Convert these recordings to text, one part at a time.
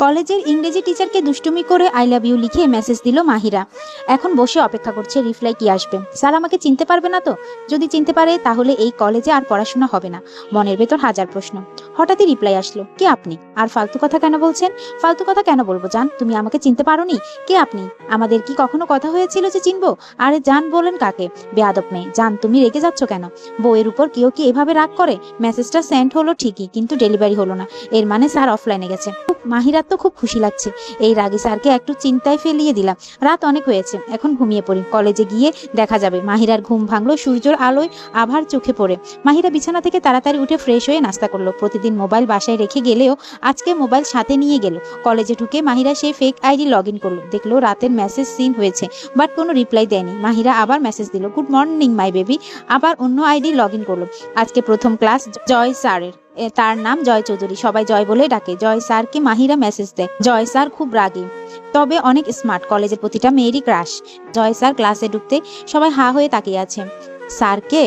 কলেজের ইংরেজি টিচারকে দুষ্টুমি করে আই লাভ ইউ লিখে মেসেজ দিল মাহিরা। এখন বসে অপেক্ষা করছে রিপ্লাই কি আসবে। স্যার আমাকে চিনতে পারবে না তো? যদি চিনতে পারে তাহলে এই কলেজে আর পড়াশোনা হবে না। মনের ভেতর হাজার প্রশ্ন। হঠাৎই রিপ্লাই আসলো, কে আপনি? আর ফালতু কথা কেন বলছেন? ফালতু কথা কেন বলবো জান? তুমি আমাকে চিনতে পারোনি? কে আপনি? আমাদের কি কখনো কথা হয়েছিল যে চিনবো? আরে জান বলেন কাকে? বেয়াদব মেয়ে। জান তুমি রেগে যাচ্ছ কেন? বউয়ের উপর কেউ কি এভাবে রাগ করে? মেসেজটা সেন্ড হলো ঠিকই, কিন্তু ডেলিভারি হলো না। এর মানে স্যার অফলাইনে গেছে। মাহিরার তো খুব খুশি লাগছে। এই রাগে স্যারকে একটু চিন্তায় ফেলিয়ে দিলাম। রাত অনেক হয়েছে, এখন ঘুমিয়ে পড়ি। কলেজে গিয়ে দেখা যাবে। মাহিরার ঘুম ভাঙলো সূর্যের আলোয় আভার চোখে পড়ে। মাহিরা বিছানা থেকে তাড়াতাড়ি উঠে ফ্রেশ হয়ে নাস্তা করলো। প্রতিদিন মোবাইল বাসায় রেখে গেলেও আজকে মোবাইল সাথে নিয়ে গেল। কলেজে ঢুকে মাহিরা সেই ফেক আইডি লগ ইন করলো। দেখলো রাতের মেসেজ সিন হয়েছে, বাট কোনো রিপ্লাই দেয়নি। মাহিরা আবার মেসেজ দিল, গুড মর্নিং মাই বেবি। আবার অন্য আইডি লগ ইন করলো। আজকে প্রথম ক্লাস জয় স্যারের। তার নাম জয় চৌধুরী, সবাই জয় বলে ডাকে। জয় স্যারকে মাহিরা মেসেজ দেয়। জয় স্যার খুব রাগী, তবে অনেক স্মার্ট। কলেজের প্রতিটা মেয়েরই ক্রাশ। জয় স্যার ক্লাসে ঢুকতে সবাই হা হয়ে তাকিয়ে আছে। স্যারকে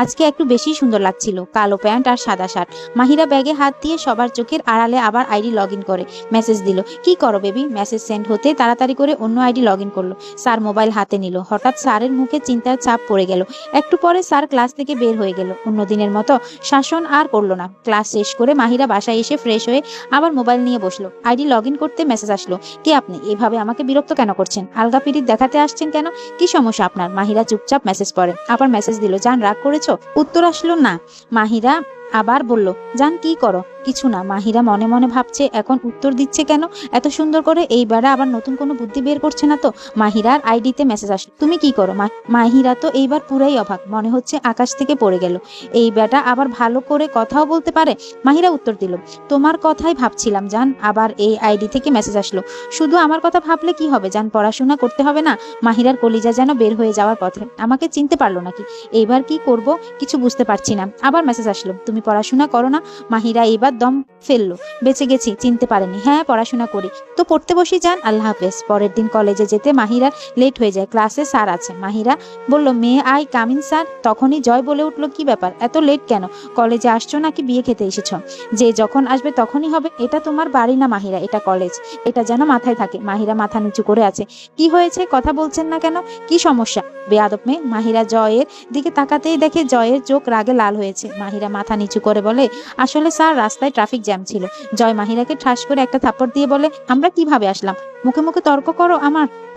আজকে একটু বেশি সুন্দর লাগছিল, কালো প্যান্ট আর সাদা শার্ট। মাহিরা ব্যাগে হাত দিয়ে সবার চোখের আড়ালে আবার আইডি লগ ইন করে মেসেজ দিল, কি করো বেবি? মেসেজ সেন্ড হতে তাড়াতাড়ি করে অন্য আইডি লগ ইন করলো। স্যার মোবাইল হাতে নিল। হঠাৎ স্যারের মুখে চিন্তার ছাপ পড়ে গেল। একটু পরে স্যার ক্লাস থেকে বের হয়ে গেল। অন্যদিনের মতো শাসন আর করলো না। ক্লাস শেষ করে মাহিরা বাসায় এসে ফ্রেশ হয়ে আবার মোবাইল নিয়ে বসলো। আইডি লগ ইন করতে মেসেজ আসলো, কে আপনি? এভাবে আমাকে বিরক্ত কেন করছেন? আলগা পিরিত দেখাতে আসছেন কেন? কি সমস্যা আপনার? মাহিরা চুপচাপ মেসেজ পড়ে। আবার মেসেজ দিল, জান রাগ করেছো? উত্তর আসলো না। মাহিরা আবার বলল, জান কি করো? কিছু না। মাহিরা মনে মনে ভাবছে, এখন উত্তর দিচ্ছে কেন এত সুন্দর করে? এইবারে আবার নতুন কোনো বুদ্ধি বের করছে না তো? মাহিরার আইডিতে মেসেজ আসলো, তুমি কি করো? মাহিরা তো এইবার পুরাই অবাক, মনে হচ্ছে আকাশ থেকে পড়ে গেল। এই বেটা আবার ভালো করে কথাও বলতে পারে। মাহিরা উত্তর দিল, তোমার কথাই ভাবছিলাম জান। আবার এই আইডি থেকে মেসেজ আসলো, শুধু আমার কথা ভাবলে কি হবে জান? পড়াশোনা করতে হবে না? মাহিরার কলিজা যেন বের হয়ে যাওয়ার পথে। আমাকে চিনতে পারলো নাকি? এইবার কি করব কিছু বুঝতে পারছি না। আবার মেসেজ আসলো, তুমি পড়াশোনা করো না? মাহিরা এবার দম ফেললো, বেঁচে গেছি, চিনতে পারেনি। হ্যাঁ পড়াশোনা করি। তো পড়তে বসি যান, আল্লাহ হাফেজ। পরের দিন কলেজে যেতে মাহিরার লেট হয়ে যায়। ক্লাসে স্যার আছে। মাহিরা বলল, মেয়ে আই কামিন স্যার। তখনই জয় বলে উঠলো, কি ব্যাপার, এত লেট কেন? কলেজে আসছো নাকি বিয়ে খেতে এসেছ? যে যখন আসবে তখনই হবে। এটা তোমার বাড়ি না মাহিরা, এটা কলেজ। এটা যেন মাথায় থাকে। মাহিরা মাথা নিচু করে আছে। কি হয়েছে, কথা বলছেন না কেন? কি সমস্যা? বেয়াদব মেয়ে। মাহিরা জয়ের দিকে তাকাতেই দেখে জয়ের চোখ রাগে লাল হয়েছে। মাহিরা মাথা নিচু করে বলে, আসলে স্যার রাস্তায় ট্রাফিক জ্যাম ছিল। জয় মাহিরাকে ঠাস করে একটা থাপ্পড় দিয়ে বলে, আমরা কিভাবে আসলাম? মুখে মুখে তর্ক করো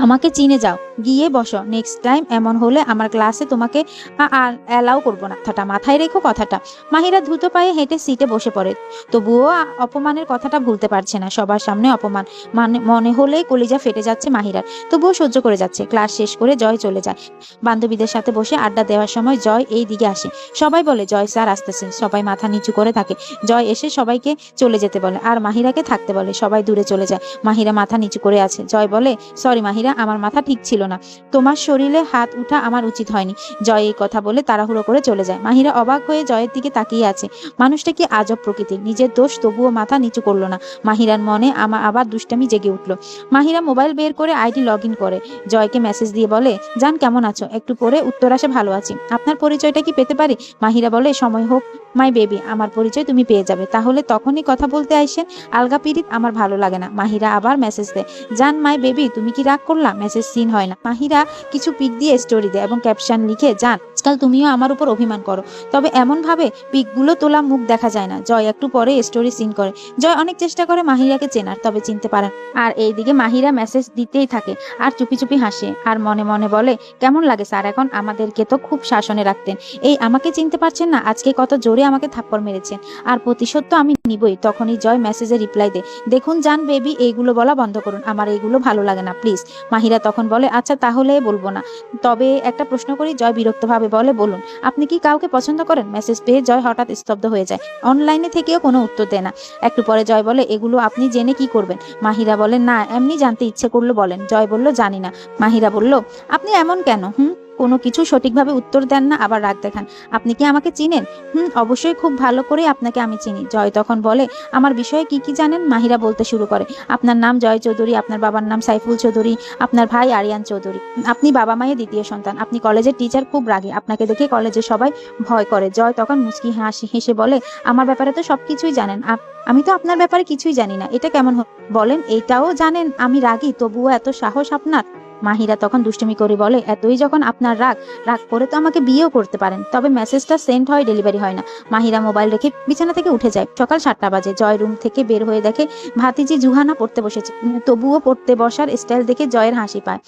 আমাকে চিনে যাও, গিয়ে বসো। নেক্সট টাইম এমন হলে আমার ক্লাসে তোমাকে আর অ্যালাউ করবো না। কথাটা মাথায় রেখো কথাটা। মাহিরা দ্রুত পায়ে হেঁটে সিটে বসে পড়ে। তবুও অপমানের কথাটা ভুলতে পারছে না। সবার সামনে অপমান মনে হলেই কলিজা ফেটে যাচ্ছে মাহিরার। তবুও সহ্য করে যাচ্ছে। ক্লাস শেষ করে জয় চলে যায়। বান্ধবীদের সাথে বসে আড্ডা দেওয়ার সময় জয় এই দিকে আসে। সবাই বলে, জয় স্যার আসতেছে। সবাই মাথা নিচু করে থাকে। জয় এসে সবাইকে চলে যেতে বলে আর মাহিরাকে থাকতে বলে। সবাই দূরে চলে যায়। মাহিরা মাথা নিচু করে আছে। জয় বলে, সরি মাহিরা, আমার মাথা ঠিক ছিল না। তোমার শরীরে হাত উঠা আমার উচিত হয়নি। জয় এই কথা বলে তাড়াহুড়ো করে চলে যায়। মাহিরা অবাক হয়ে জয়ের দিকে তাকিয়ে আছে। মানুষটা কি আজব প্রকৃতির। নিজের দোষ তবুও মাথা নিচু করলো না। মাহিরার মনে আবার দুষ্টামি জেগে উঠলো। মাহিরা মোবাইল বের করে আইডি লগ ইন করে জয়কে মেসেজ দিয়ে বলে, জান কেমন আছো? একটু পরে উত্তর আসে, ভালো আছি। আপনার পরিচয়টা কি পেতে পারি? মাহিরা বলে, সময় হোক মাই বেবি, আমার পরিচয় তুমি পেয়ে যাবে। তাহলে তখনই কথা বলতে আইসেন। আলগা পিরিত আমার ভালো লাগে না। মাহিরা আবার মেসেজ দেয়, জান মাই বেবি তুমি কি রাগ করলা? মেসেজ সিন হয় না। মাহিরা কিছু পিক দিয়ে স্টোরি দেয় এবং ক্যাপশন লিখে, জান আজকাল তুমিও আমার উপর অভিমান করো, তবে এমন ভাবে পিকগুলো তোলা মুখ দেখা যায় না। জয় একটু পরে স্টোরি সিন করে। জয় অনেক চেষ্টা করে মাহিরাকে চেনার, তবে চিনতে পারে না। আর এইদিকে মাহিরা মেসেজ দিতেই থাকে আর চুপি চুপি হাসে আর মনে মনে বলে, কেমন লাগে স্যার এখন? আমাদেরকে তো খুব শাসনে রাখতেন। এই আমাকে চিনতে পারছেন না? আজকে কত জোরে আমাকে থাপ্পড় মেরেছেন, আর প্রতিশোধ তো আমি নিবই। তখনই জয় মেসেজে রিপ্লাই দেয়, দেখুন জান বেবি, এইগুলো বলা বন্ধ করুন, আমার এইগুলো ভালো লাগে না প্লিজ। মাহিরা তখন বলে, আচ্ছা তাহলে বলবো না, তবে একটা প্রশ্ন করি। জয় বিরক্ত ভাবে বলে, বলুন। আপনি কি কাউকে পছন্দ করেন? মেসেজ পেয়ে জয় হঠাৎ স্তব্ধ হয়ে যায়। অনলাইনে থেকেও কোনো উত্তর দেয় না। একটু পরে জয় বলে, এগুলো আপনি জেনে কি করবেন? মাহিরা বলে, না এমনি জানতে ইচ্ছে করলো, বলেন। জয় বলল, জানি না। মাহিরা বলল, আপনি এমন কেন? কোনো কিছু সঠিকভাবে উত্তর দেন না, আবার রাগ দেখান। আপনি কি আমাকে চিনেন? অবশ্যই, খুব ভালো করে আপনাকে আমি চিনি। জয় তখন বলে, আমার বিষয়ে কি কি জানেন? মাহিরা বলতে শুরু করে, আপনার নাম জয় চৌধুরী, আপনার বাবার নাম সাইফুল চৌধুরী, আপনার ভাই আরিয়ান চৌধুরী, আপনি বাবা মায়ের দ্বিতীয় সন্তান, আপনি কলেজের টিচার, খুব রাগী, আপনাকে দেখে কলেজে সবাই ভয় করে। জয় তখন মুচকি হেসে বলে, আমার ব্যাপারে তো সবকিছুই জানেন, আমি তো আপনার ব্যাপারে কিছুই জানি না, এটা কেমন বলেন? এইটাও জানেন আমি রাগী, তবুও এত সাহস আপনার? মাহিরা তখন দুষ্টুমি করে বলে, এতই যখন আপনার রাগ, রাগ করে তো আমাকে বিয়েও করতে পারেন, তবে মেসেজটা সেন্ড হয়, ডেলিভারি হয় না। মাহিরা মোবাইল রেখে বিছানা থেকে উঠে যায়। সকাল 7টা বাজে। জয় রুম থেকে বের হয়ে দেখে ভাতিজি জুহানা পড়তে বসেছে। তবুও পড়তে বসার স্টাইল দেখে জয়ের হাসি পায়।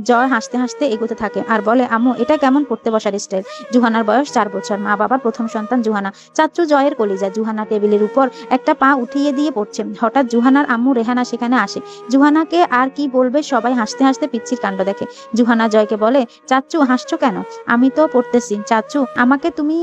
জয় হাসতে হাসতে এগোতে থাকে আর বলে, আম্মু এটা কেমন পড়তে বসার স্টাইল? জুহানার বয়স 4 বছর, মা বাবার প্রথম সন্তান জুহানা। চাচ্চু জয়ের কলিজা। জুহানা টেবিলের উপর একটা পা উঠিয়ে দিয়ে পড়ছে। হঠাৎ জুহানার আম্মু রেহানা সেখানে আসে। জুহানাকে আর কি বলবে, সবাই হাসতে হাসতে পিচ্ছির কাণ্ড দেখে। জুহানা জয়কে বলে, চাচ্চু হাসছো কেন? আমি তো পড়তেছি। চাচ্চু, আমাকে তুমি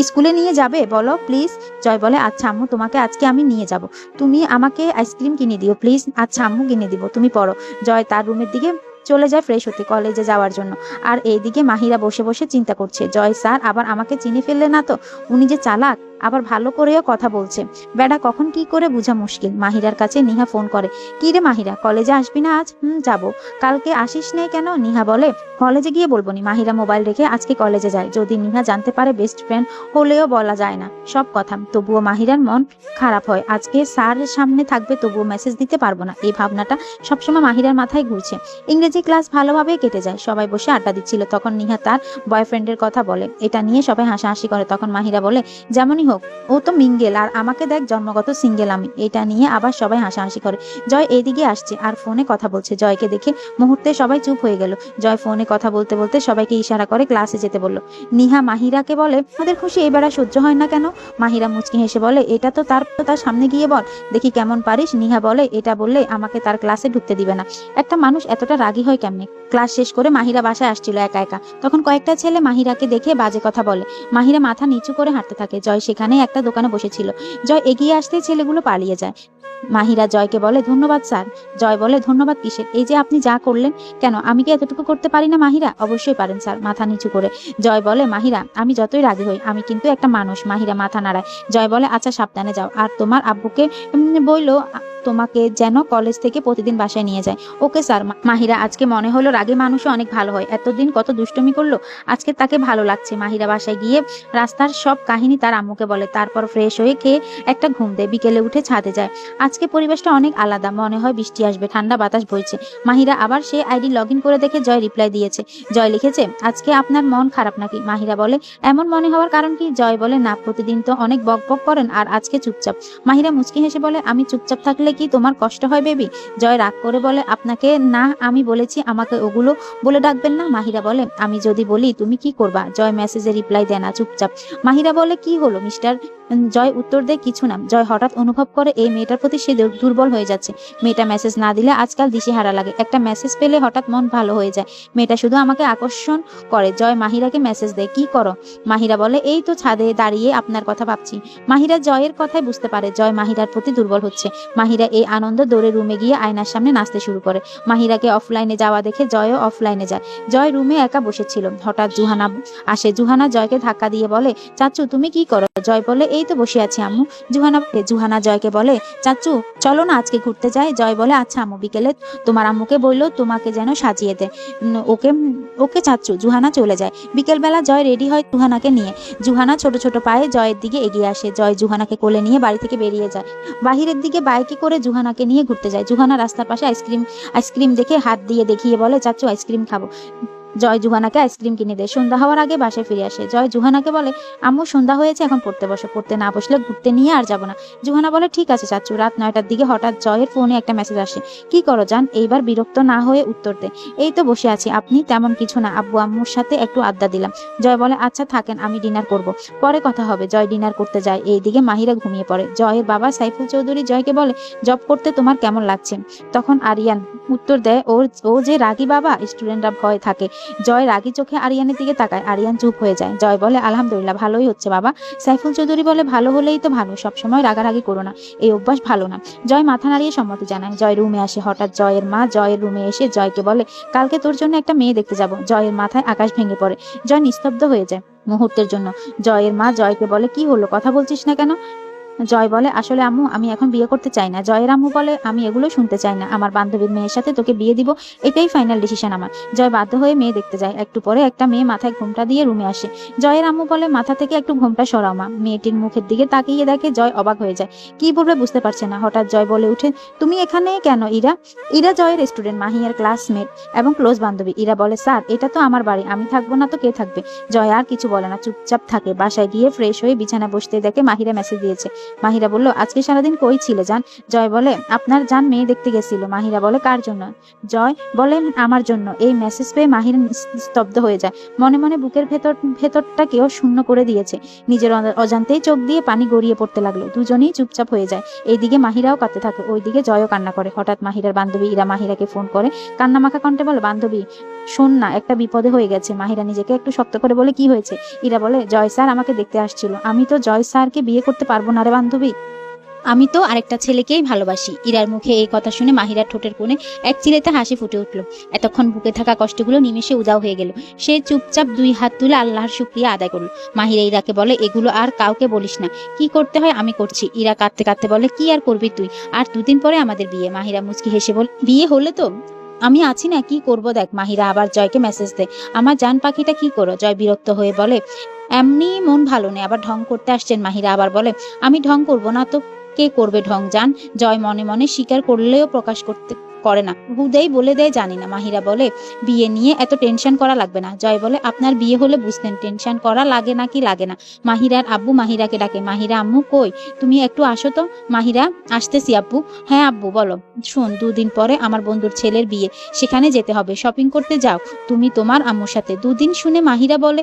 স্কুলে নিয়ে যাবে? বলো প্লিজ। জয় বলে, আচ্ছা আম্মু, তোমাকে আজকে আমি নিয়ে যাব। তুমি আমাকে আইসক্রিম কিনে দিও প্লিজ। আচ্ছা আম্মু, কিনে দিব, তুমি পড়ো। জয় তার রুমের দিকে চলে যায় ফ্রেশ হতে, কলেজে যাওয়ার জন্য। আর এইদিকে মাহিরা বসে বসে চিন্তা করছে, জয় স্যার আবার আমাকে চিনে ফেললে না তো? উনি যে চালাক, আবার ভালো করেও কথা বলছে। বেডা কখন কি করে বোঝা মুশকিল। মাহিরার কাছে নিহা ফোন করে, কি রে মাহিরা, কলেজে আসবি না আজ? যাবো। কালকে আসিস নেই কেন? নিহা বলে, কলেজে গিয়ে বলবো নি। মাহিরা মোবাইল রেখে আজকে কলেজে যায়। যদি নিহা জানতে পারে, বেস্ট ফ্রেন্ড হলেও বলা যায় না সব কথা। তবুও মাহিরার মন খারাপ হয়, আজকে স্যারের সামনে থাকবে তবুও মেসেজ দিতে পারবো না, এই ভাবনাটা সবসময় মাহিরার মাথায় ঘুরছে। ইংরেজি ক্লাস ভালোভাবেই কেটে যায়। সবাই বসে আড্ডা দিচ্ছিল, তখন নিহা তার বয়ফ্রেন্ডের কথা বলে। এটা নিয়ে সবাই হাসাহাসি করে। তখন মাহিরা বলে, যেমনই হোক ও তো মিঙ্গেল, আর আমাকে দেখ জন্মগত সিঙ্গেল আমি। এটা নিয়ে আবার সবাই হাসাহাসি করে। জয় এইদিকে আসছে আর ফোনে কথা বলছে। জয়কে দেখে মুহূর্তে সবাই চুপ হয়ে গেল। জয় ফোনে কথা বলতে বলতে সবাইকে ইশারা করে ক্লাসে যেতে বলল। নিহা মাহিরাকে বলে, আমাদের খুশি এবার আর সহ্য হয় না কেন? মাহিরা মুচকি হেসে বলে, এটা তো তার সামনে গিয়ে বল, দেখি কেমন পারিস। নিহা বলে, এটা বললে আমাকে তার ক্লাসে ঢুকতে দিবে না। একটা মানুষ এতটা রাগী হয় কেমনে? ক্লাস শেষ করে মাহিরা বাসায় আসছিল একা একা। তখন কয়েকটা ছেলে মাহিরাকে দেখে বাজে কথা বলে। মাহিরা মাথা নিচু করে হাঁটতে থাকে। জয় সেখানে একটা দোকানে বসেছিল। জয় এগিয়ে আসতেই ছেলেগুলো পালিয়ে যায়। মাহিরা জয়কে বলে, ধন্যবাদ স্যার। জয় বলে, ধন্যবাদ কিসের? এই যে আপনি যা করলেন। কেন, আমি কি এতটুকু করতে পারি না? মাহিরা, অবশ্যই পারেন স্যার, মাথা নিচু করে। জয় বলে, মাহিরা আমি যতই রাগী হই, আমি কিন্তু একটা মানুষ। মাহিরা মাথা নাড়ায়। জয় বলে, আচ্ছা সাবধানে যাও, আর তোমার আব্বুকে বইলো তোমাকে যেন কলেজ থেকে প্রতিদিন বাসায় নিয়ে যায়। Okay sir. মাহিরা আজকে মনে হলো রাগী মানুষও অনেক ভালো হয়, এতদিন কত দুষ্টুমি করলো, আজকে তাকে ভালো লাগছে। মাহিরা বাসায় গিয়ে রাস্তার সব কাহিনী তার আম্মুকে বলে। তারপর ফ্রেশ হয়ে খেয়ে একটা ঘুম দেয়। বিকেলে উঠে ছাদে যায়। আজকে পরিবেশটা অনেক আলাদা, মনে হয় বৃষ্টি আসবে, ঠান্ডা বাতাস বইছে। মাহিরা আবার সে আইডি লগ ইন করে দেখে জয় রিপ্লাই দিয়েছে। জয় লিখেছে, আজকে আপনার মন খারাপ নাকি? মাহিরা বলে, এমন মনে হওয়ার কারণ কি? জয় বলে, না, প্রতিদিন তো অনেক বক বক করেন, আর আজকে চুপচাপ। মাহিরা মুচকি হেসে বলে, আমি চুপচাপ থাকলে কি তোমার কষ্ট হয় বেবি? জয় রাগ করে বলে, আপনাকে না আমি বলেছি আমাকে ওগুলো বলে ডাকবেন না। মাহিরা বলে, আমি যদি বলি তুমি কি করবা? জয় মেসেজে রিপ্লাই দেয় না, চুপচাপ। মাহিরা বলে, কি হলো মিস্টার? জয় উত্তর দেয়, কিছু না। জয় হঠাৎ অনুভব করে এই মেয়েটার প্রতি সে দুর্বল হয়ে যাচ্ছে। মেয়েটা মেসেজ না দিলে আজকাল দিশেহারা লাগে, একটা মেসেজ পেলে হঠাৎ মন ভালো হয়ে যায়। মেয়েটা শুধু আমাকে আকর্ষণ করে। জয় মাহিরাকে মেসেজ দেয়, কি করো? মাহিরা বলে, এই তো ছাদে দাঁড়িয়ে আপনার কথা ভাবছি। মাহিরা জয়ের কথাই বুঝতে পারে জয় মাহিরার প্রতি দুর্বল হচ্ছে। মাহিরা এই আনন্দ দৌড়ে রুমে গিয়ে আয়নার সামনে নাচতে শুরু করে। মাহিরাকে অফলাইনে যাওয়া দেখে জয়ও অফলাইনে যায়। জয় রুমে একা বসেছিল। হঠাৎ জুহানা আসে। জুহানা জয়কে ধাক্কা দিয়ে বলে, চাচু তুমি কি করো? জয় বলে, এই তো বসে আছি আম্মু। জুহানা জয়কে বলে, চাচু চলো না আজকে ঘুরতে যাই। জয় বলে, আচ্ছা আম্মু, বিকেলে তোমার আম্মুকে বললো তোমাকে যেন সাজিয়ে দেয়। ওকে ওকে চাচু। জুহানা চলে যায়। বিকেলবেলা জয় রেডি হয় জুহানাকে নিয়ে। জুহানা ছোট ছোট পায়ে জয়ের দিকে এগিয়ে আসে। জয় জুহানাকে কোলে নিয়ে বাড়ি থেকে বেরিয়ে যায়। বাহিরের দিকে বাইকে করে জুহানাকে নিয়ে ঘুরতে যায়। জুহানা রাস্তার পাশে আইসক্রিম দেখে হাত দিয়ে দেখিয়ে বলে, চাচু আইসক্রিম খাবো। জয় জুহানাকে আইসক্রিম কিনে দেয়। সন্ধ্যা হওয়ার আগে বাসায় ফিরে আসে। জয় জুহানাকে বলে, আম্মু সন্ধ্যা হয়েছে, এখন পড়তে বসো, পড়তে না বসলে ঘুরতে নিয়ে আর যাবো না। জুহানা বলে, ঠিক আছে চাচু। রাত 9টার দিকে হঠাৎ জয়ের ফোনে একটা মেসেজ আসে। কি করো জান? এইবার বিরক্ত না হয়ে উত্তর দে। এই তো বসে আছি। আপনি? তেমন কিছু না, আব্বু আম্মুর সাথে একটু আড্ডা দিলাম। জয় বলে, আচ্ছা থাকেন, আমি ডিনার করব, পরে কথা হবে। জয় ডিনার করতে যায়। এইদিকে মাহিরা ঘুমিয়ে পড়ে। জয়ের বাবা সাইফুল চৌধুরী জয়কে বলে, জব করতে তোমার কেমন লাগছে? তখন আরিয়ান উত্তর দেয়, ও যে রাগী বাবা, স্টুডেন্টরা ভয় থাকে, জয় রাগী চোখে আরিয়ানের দিকে তাকায়। আরিয়ান চুপ হয়ে যায়। জয় বলে, আলহামদুলিল্লাহ, ভালোই হচ্ছে বাবা। সাইফুল চৌধুরী বলে, ভালো হলেই তো ভালো, সবসময় রাগারাগি করো না, এই অভ্যাস ভালো না। জয় মাথা নাড়িয়ে সম্মতি জানায়। জয় রুমে আসে। হঠাৎ জয়ের মা জয়ের রুমে এসে জয়কে বলে, কালকে তোর জন্য একটা মেয়ে দেখতে যাব। জয়ের মাথায় আকাশ ভেঙে পড়ে। জয় নিস্তব্ধ হয়ে যায় মুহূর্তের জন্য। জয়ের মা জয়কে বলে, কি হলো, কথা বলছিস না কেন? জয় বলে, আসলে আম্মু, আমি এখন বিয়ে করতে চাই না। জয়ের আম্মু বলে, আমি এগুলো শুনতে চাই না, আমার বান্ধবীর মেয়ের সাথে তোকে বিয়ে দিব, এটাই ফাইনাল ডিসিশন আমার। জয় বাধ্য হয়ে মেয়ে দেখতে যায়। একটু পরে একটা মেয়ে মাথায় ঘোমটা দিয়ে রুমে আসে। জয়ের আম্মু বলে, মাথা থেকে একটু ঘোমটা সরাও মা। মেয়েটির মুখের দিকে তাকিয়ে দেখে জয় অবাক হয়ে যায়, কি বলবে বুঝতে পারছে না। হঠাৎ জয় বলে উঠে, তুমি এখানে কেন? ইরা? ইরা জয়ের স্টুডেন্ট, মাহিয়ার ক্লাসমেট এবং ক্লোজ বান্ধবী। ইরা বলে, স্যার, এটা তো আমার বাড়ি, আমি থাকবো না তো কে থাকবে? জয় আর কিছু বলে না, চুপচাপ থাকে। বাসায় গিয়ে ফ্রেশ হয়ে বিছানা বসতে দেখে মাহিরা মেসেজ দিয়েছে। মাহিরা বলল, আজকে সারাদিন কই ছিলে জান? জয় বলে, আপনার জান মেয়ে দেখতে গেছিল। মাহিরা বলে, কার জন্য? জয় বলে, আমার জন্য। এই মেসেজ পেয়ে মাহিরা স্তব্ধ হয়ে যায়। মনে মনে বুকের ভেতরটা কেউ শূন্য করে দিয়েছে। নিজের অজান্তেই চোখ দিয়ে পানি গড়িয়ে পড়তে লাগলো। দুজনেই চুপচাপ হয়ে যায়। এইদিকে মাহিরাও কাঁদতে থাকে, ওইদিকে জয়ও কান্না করে। হঠাৎ মাহিরার বান্ধবী ইরা মাহিরাকে ফোন করে। কান্নামাখা কণ্ঠে বলে, বান্ধবী শোন না, একটা বিপদে হয়ে গেছে। মাহিরা নিজেকে একটু শক্ত করে বলে, কি হয়েছে? ইরা বলে, জয় স্যার আমাকে দেখতে আসছিল। আমি তো জয় স্যারকে বিয়ে করতে পারবো না রে বান্ধবী, আমি তো আরেকটা ছেলেকেই ভালোবাসি। ইরার মুখে এই কথা শুনে মাহিরার ঠোঁটের কোণে এক চিলেতে হাসি ফুটে উঠল। এতক্ষণ বুকে থাকা কষ্টগুলো নিমেষে উধাও হয়ে গেল। সে চুপচাপ দুই হাত তুলে আল্লাহর শুকরিয়া আদায় করল। মাহিরা ইরাকে বলে, এগুলো আর কাউকে বলিস না, কি করতে হয় আমি করছি। ইরা কাঁদতে কাঁদতে বলে, কি আর করবি তুই, আর দুদিন পরে আমাদের বিয়ে। মাহিরা মুচকি হেসে বলে, বিয়ে হলে তো আমি আছি না, কি করব দেখ। মাহিরা আবার জয়কে মেসেজ দেয়, আমার জান পাখিটা কি করো? জয় বিরক্ত হয়ে বলে, এমনি মন ভালো নেই, আবার ঢং করতে আসছেন। মাহিরা আবার বলে, আমি ঢং করব না তো কে করবে ঢং জান? জয় মনে মনে স্বীকার করলেও প্রকাশ করে না, হুদেই বলে দেয়, জানি না। মাহিরা বলে, বিয়ে নিয়ে এত টেনশন করা লাগবে না। জয় বলে, আপনার বিয়ে হলে বুঝতেন টেনশন করা লাগে না কি লাগে না। মাহিরার আব্বু মাহিরাকে ডাকে, মাহিরা, আম্মু কই, তুমি একটু আসো তো। মাহিরা, আসতেছি আব্বু। হ্যাঁ আব্বু বলো। শোন, দুদিন পরে আমার বন্ধুর ছেলের বিয়ে, সেখানে যেতে হবে, শপিং করতে যাও তুমি তোমার আম্মুর সাথে। দুদিন শুনে মাহিরা বলে,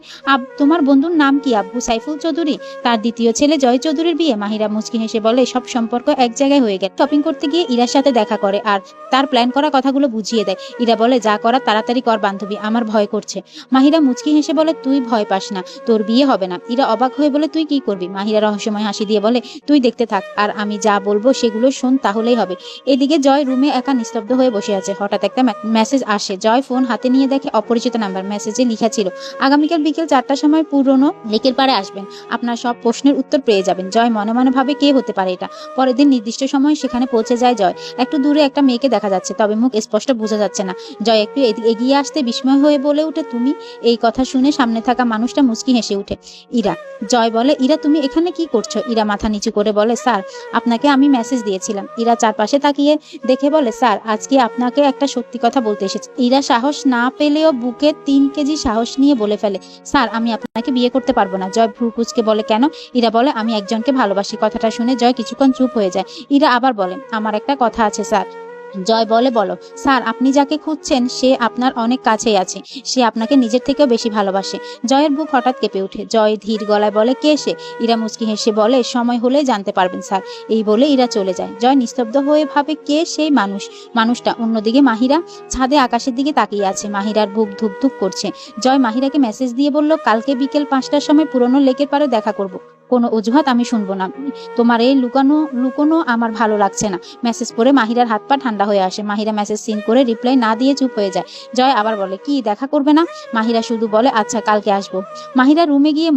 তোমার বন্ধুর নাম কি আব্বু? সাইফুল চৌধুরী, তার দ্বিতীয় ছেলে জয় চৌধুরীর বিয়ে। মাহিরা মুচকি হেসে বলে, সব সম্পর্ক এক জায়গায় হয়ে গেছে। শপিং করতে গিয়ে ইরার সাথে দেখা করে আর তার প্ল্যান করা কথাগুলো বুঝিয়ে দেয়। ইরা বলে, যা করার তাড়াতাড়ি কর বান্ধবী, আমার ভয় করছে। মাহিরা মুচকি হেসে বলে, তুই ভয় পাস না, তোর বিয়ে হবে না। ইরা অবাক হয়ে বলে, তুই কি করবি? মাহিরা রহস্যময় হাসি দিয়ে বলে, তুই দেখতে থাক, আর আমি যা বলবো সেগুলো শোন, তাহলেই হবে। এদিকে জয় রুমে একা নিস্তব্ধ হয়ে বসে আছে। হঠাৎ একটা মেসেজ আসে। জয় ফোন হাতে নিয়ে দেখে অপরিচিত নাম্বার। মেসেজে লেখা ছিল, আগামীকাল বিকেল 4টার সময় পুরনো লেকের পাড়ে আসবেন, আপনার সব প্রশ্নের উত্তর পেয়ে যাবেন। জয় মনে মনে ভাবে, কে হতে পারে এটা। পরের দিন নির্দিষ্ট সময় সেখানে পৌঁছে যায় জয়। একটু দূরে একটা মেয়েকে দেখা যাচ্ছে, তবে মুখ স্পষ্ট বোঝা যাচ্ছে না। জয় একটু এগিয়ে আসতে বিস্ময় হয়ে বলে উঠে, তুমি? এই কথা শুনে সামনে থাকা মানুষটা মুচকি হেসে উঠে, ইরা। জয় বলে, ইরা তুমি এখানে কি করছো? ইরা মাথা নিচু করে বলে, স্যার, আপনাকে আমি মেসেজ দিয়েছিলাম। ইরা চারপাশে তাকিয়ে দেখে বলে, স্যার, আজকে আপনাকে একটা সত্যি কথা বলতে এসেছি। ইরা সাহস না পেলেও বুকে 3 কেজি সাহস নিয়ে বলে ফেলে, স্যার, আমি আপনাকে বিয়ে করতে পারবো না। জয় ভ্রু কুঁচকে বলে, কেন? ইরা বলে, আমি একজনকে ভালোবাসি। কথাটা শুনে জয় কিছুক্ষণ চুপ হয়ে যায়। ইরা আবার বলে, আমার একটা কথা আছে স্যার। জয় বলে, বলো। স্যার, আপনি যাকে খুঁজছেন সে আপনার অনেক কাছেই আছে, সে আপনাকে নিজের থেকেও বেশি ভালোবাসে। জয়ের বুক হঠাৎ কেঁপে ওঠে। জয় ধীর গলায় বলে, কে সে? ইরা মুচকি হেসে বলে, সময় হলেই জানতে পারবেন স্যার। এই বলে ইরা চলে যায়। জয় নিস্তব্ধ হয়ে ভাবে, কে সেই মানুষটা? অন্যদিকে মাহিরা ছাদে আকাশের দিকে তাকিয়ে আছে। মাহিরার বুক ধুক ধুক করছে। জয় মাহিরাকে মেসেজ দিয়ে বলল, কালকে বিকেল 5টার সময় পুরনো লেকের পাড়ে দেখা করব, কোনো অজুহাত আমি শুনবো না। তোমার এই লুকোনো আমার ভালো লাগছে না। মেসেজ পড়ে মাহিরার হাত পা ঠান্ডা হয়ে আসে। মাহিরা মেসেজ সিন করে রিপ্লাই না দিয়ে চুপ হয়ে যায়। জয় আবার বলে, কি দেখা করবে না? মাহিরা শুধু বলে, আচ্ছা কালকে আসবো। মাহিরা রুমে গিয়ে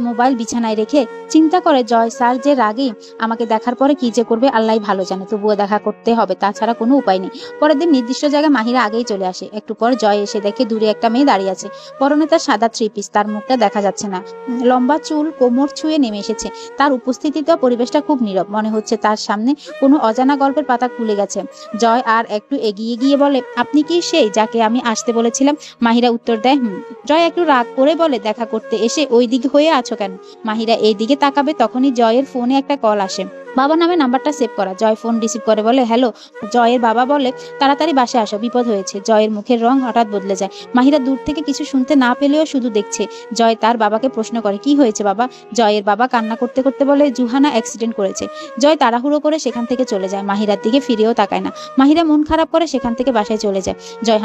মোবাইল বিছানায় রেখে চিন্তা করে, জয় স্যার যে রাগে, আমাকে দেখার পরে কি যে করবে আল্লাহ ভালো জানে, তবুও দেখা করতে হবে, তাছাড়া কোনো উপায় নেই। পরের দিন নির্দিষ্ট জায়গায় মাহিরা আগেই চলে আসে। একটু পর জয় এসে দেখে দূরে একটা মেয়ে দাঁড়িয়ে আছে। পরনে তার সাদা 3 পিস, তার মুখটা দেখা যাচ্ছে না, লম্বা চুল কোমর ছুঁয়ে নেমে এসেছে। তার উপস্থিতিতেও পরিবেশটা খুব নীরব, মনে হচ্ছে তার সামনে কোনো অজানা গল্পের পাতা খুলে গেছে। জয় আর একটু এগিয়ে গিয়ে বলে, আপনি কি সেই যাকে আমি আসতে বলেছিলাম? মাহিরা উত্তর দেয়, জয় একটু রাগ করে বলে, দেখা করতে এসে ওই দিক হয়ে আছো কেন? মাহিরা এই দিকে তাকাবে তখনই জয়ের ফোনে একটা কল আসে। বাবা নামে নাম্বারটা সেভ করা। জয় ফোন রিসিভ করে বলে হ্যালো। জয়ের বাবা বলে তাড়াতাড়ি বাসায় আসো, বিপদ হয়েছে। জয়ের মুখের রং হঠাৎ বদলে যায়। মাহিরা দূর থেকে কিছু শুনতে না পেলেও শুধু দেখছে। জয় তার বাবাকে প্রশ্ন করে কি হয়েছে বাবা। জয়ের বাবা কান্না করতে করতে বলে জুহানা অ্যাক্সিডেন্ট করেছে। জয় তাড়াহুড়ো করে সেখান থেকে চলে যায়, মাহিরার দিকে ফিরেও তাকায় না। মাহিরা মন খারাপ করে সেখান থেকে বাসায় চলে যায়। জয়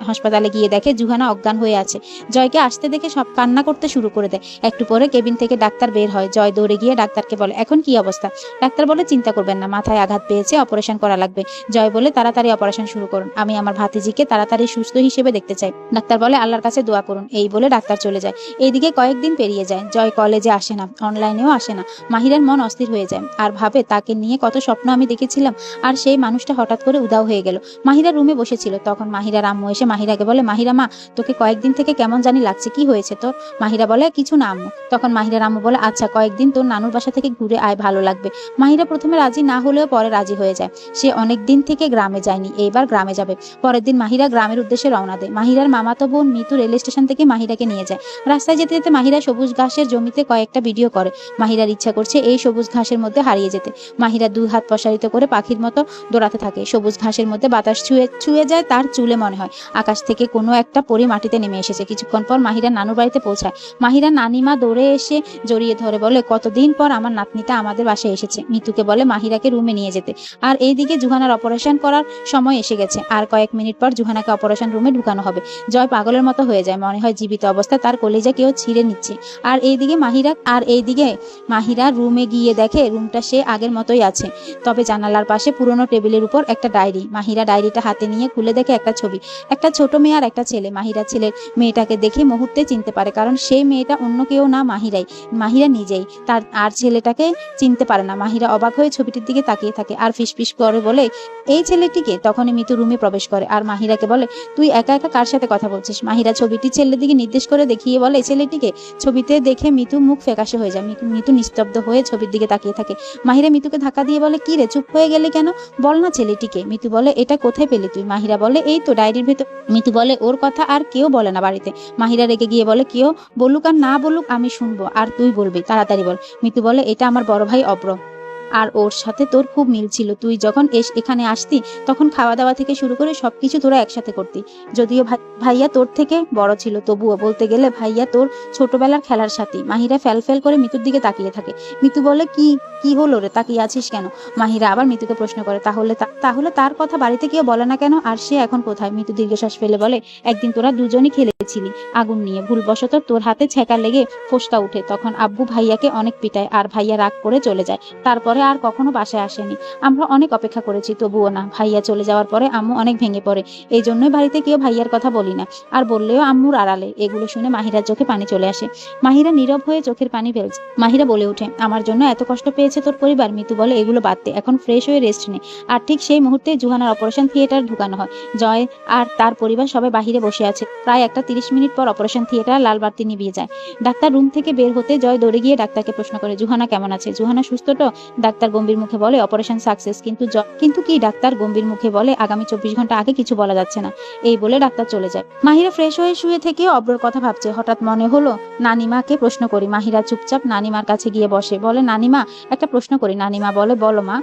হাসপাতালে গিয়ে দেখে জুহানা অজ্ঞান হয়ে আছে। জয়কে আসতে দেখে সব কান্না করতে শুরু করে দেয়। একটু পরে কেবিন থেকে ডাক্তার বের হয়। জয় দৌড়ে গিয়ে ডাক্তারকে বলে এখন কি অবস্থা। ডাক্তার বলে চিন্তা করবেন না, মাথায় আঘাত পেয়েছে, অপারেশন করা লাগবে। জয় বলে তাড়াতাড়ি অপারেশন শুরু করুন, আমি আমার ভাতিজিকে তাড়াতাড়ি সুস্থ হিসেবে দেখতে চাই। ডাক্তার বলে আল্লাহর কাছে দোয়া করুন। এই বলে ডাক্তার চলে যায়। এইদিকে কয়েকদিন পেরিয়ে যায়। জয় কলেজে আসে না, অনলাইনেও আসে না। মাহিরার মন অস্থির হয়ে যায় আর ভাবে তাকে নিয়ে কত স্বপ্ন আমি দেখেছিলাম, আর সেই মানুষটা হঠাৎ করে উধাও হয়ে গেল। মাহিরা রুমে বসেছিল, তখন মাহিরার আম্মু এসে মাহিরাকে বলে মাহিরা মা, তোকে কয়েকদিন থেকে কেমন জানি লাগছে, কি হয়েছে তোর। মাহিরা বলে কিছু না আম্মু। তখন মাহিরার আম্মু বলে আচ্ছা কয়েকদিন তোর নানুর বাসা থেকে ঘুরে আয়, ভালো লাগবে। মাহিরা প্রথমে রাজি না হলেও পরে রাজি হয়ে যায়। সে অনেক দিন থেকে গ্রামে যায়নি, এইবার গ্রামে যাবে। পরের দিন মাহিরা গ্রামের উদ্দেশ্যে রওনা দেয়। মাহিরার মামাতো বোন মিতু রেল স্টেশন থেকে মাহিরাকে নিয়ে যায়। রাস্তায় যেতে যেতে মাহিরা সবুজ ঘাসের জমিতে কয়েকটা ভিডিও করে। মাহিরার ইচ্ছা করছে এই সবুজ ঘাসের মধ্যে হারিয়ে যেতে। মাহিরা দুই হাত প্রসারিত করে পাখির মতো দৌড়াতে থাকে। সবুজ ঘাসের মধ্যে বাতাস ছুঁয়ে যায় তার চুলে, মনে হয় আকাশ থেকে কোনো একটা পরি মাটিতে নেমে এসেছে। কিছুক্ষণ পর মাহিরা নানুর বাড়িতে পৌঁছায়। মাহিরা নানিমা দৌড়ে এসে জড়িয়ে ধরে বলে কতদিন পর আমার নাতনিটা আমাদের বাসায় এসেছে। মিতুকে বলে মাহিরাকে রুমে নিয়ে যেতে। আর এইদিকে জুহানার অপারেশন করার সময় এসে গেছে। আর কয়েক মিনিট পর জুহানাকে অপারেশন রুমে ঢুকানো হবে। জয় পাগলের মতো হয়ে যায়, মনে হয় জীবিত অবস্থায় তার কলিজা কেউ ছিঁড়ে নিচ্ছে। আর এইদিকে মাহিরা রুমে গিয়ে দেখে রুমটা সে আগের মতোই আছে, তবে জানালার পাশে পুরনো টেবিলের উপর একটা ডায়েরি। মাহিরা ডায়েরিটা হাতে নিয়ে খুলে দেখে একটা ছবি, একটা ছোট মেয়ে আর একটা ছেলে। মাহিরা ছেলের মেয়েটাকে দেখে মুহূর্তে চিনতে পারে, কারণ সেই মেয়েটা অন্য কেউ না, মাহিরা নিজেই। তার আর ছেলেটাকে চিনতে পারে না। মাহিরা অবাক হয়ে ছবিটির দিকে তাকিয়ে থাকে আর ফিসফিস করে বলে এই ছেলেটিকে। তখনই মিতু রুমে প্রবেশ করে আর মাহিরাকে বলে তুই একা একা কার সাথে কথা বলছিস। মাহিরা ছবিটি ছেলের দিকে নির্দেশ করে দেখিয়ে বলে ছেলেটিকে। ছবিতে দেখে মিতু মুখ ফ্যাকাশে হয়ে যায়। মিতু নিস্তব্ধ হয়ে ছবির দিকে তাকিয়ে থাকে। মাহিরা মিতুকে ধাক্কা দিয়ে বলে কি রে, চুপ হয়ে গেলে কেন, বল না ছেলেটিকে। মিতু বলে এটা কোথায় পেলি তুই। মাহিরা বলে এই তো ডায়েরির ভেতর। মিতু বলে ওর কথা আর কেউ বলে না বাড়িতে। মাহিরা রেগে গিয়ে বলে কেউ বলুক আর না বলুক আমি শুনবো, আর তুই বলবি, তাড়াতাড়ি বল। মিতু বলে এটা আমার বড় ভাই অব্র, আর ওর সাথে তোর খুব মিল ছিল। তুই যখন এখানে আসতি তখন খাওয়া দাওয়া থেকে শুরু করে সবকিছু তোরা একসাথে করতি। যদিও ভাইয়া তোর থেকে বড় ছিল, তবুও বলতে গেলে ভাইয়া তোর ছোটবেলার খেলার সাথী। মাহিরা ফ্যাল করে মিতুর দিকে তাকিয়ে থাকে। মিতু বলে কি হলো রে, তাকিয়ে আছিস কেন। মাহিরা আবার মিতুকে প্রশ্ন করে তাহলে তার কথা বাড়িতে কেউ বলে না কেন, আর সে এখন কোথায়। মিতু দীর্ঘশ্বাস ফেলে বলে একদিন তোরা দুজনই খেলেছিলি আগুন নিয়ে, ভুলবশত তোর হাতে ছ্যাঁকা লেগে ফোসকা উঠে, তখন আব্বু ভাইয়াকে অনেক পিটায় আর ভাইয়া রাগ করে চলে যায়। তারপরে আর কখনো বাসায় আসেনি। আমরা অনেক অপেক্ষা করেছি তবুও না। ভাইয়া চলে যাওয়ার পরে আম্মু অনেক ভেঙে পড়ে। এই জন্যই বাড়িতে কেউ ভাইয়ার কথা বলি না, আর বললেও আম্মুর আড়ালে। এগুলো শুনে মাহিরার চোখে পানি চলে আসে। মাহিরা নীরব হয়ে চোখের পানি ফেলছে। মাহিরা বলে ওঠে আমার জন্য এত কষ্ট পেয়েছে তোর পরিবার। মিতু বলে এগুলো বাদ দে, এখন ফ্রেশ হয়ে রেস্ট নে। আর ঠিক সেই মুহূর্তে জুহানার অপারেশন থিয়েটার ঢুকানো হয়। জয় আর তার পরিবার সবাই বাহিরে বসে আছে। প্রায় 30 মিনিট পর অপারেশন থিয়েটার লাল বাতি নিভিয়ে যায়। ডাক্তার রুম থেকে বের হতে জয় দৌড়ে গিয়ে ডাক্তারকে প্রশ্ন করে জুহানা কেমন আছে। জুহানা সুস্থ তো। ডাক্তার গম্ভীর মুখে বলে অপারেশন সাকসেস, কিন্তু কি। ডাক্তার গম্ভীর মুখে বলে আগামী 24 ঘন্টা আগে কিছু বলা যাচ্ছে না। এই বলে ডাক্তার চলে যায়। মাহিরা ফ্রেশ হয়ে শুয়ে থেকে অব্রর কথা ভাবছে। হঠাৎ মনে হলো নানিমাকে প্রশ্ন করি। মাহিরা চুপচাপ নানিমার কাছে গিয়ে বসে। বলে নানিমা একটা প্রশ্ন করি। নানিমা বলে বলো মা।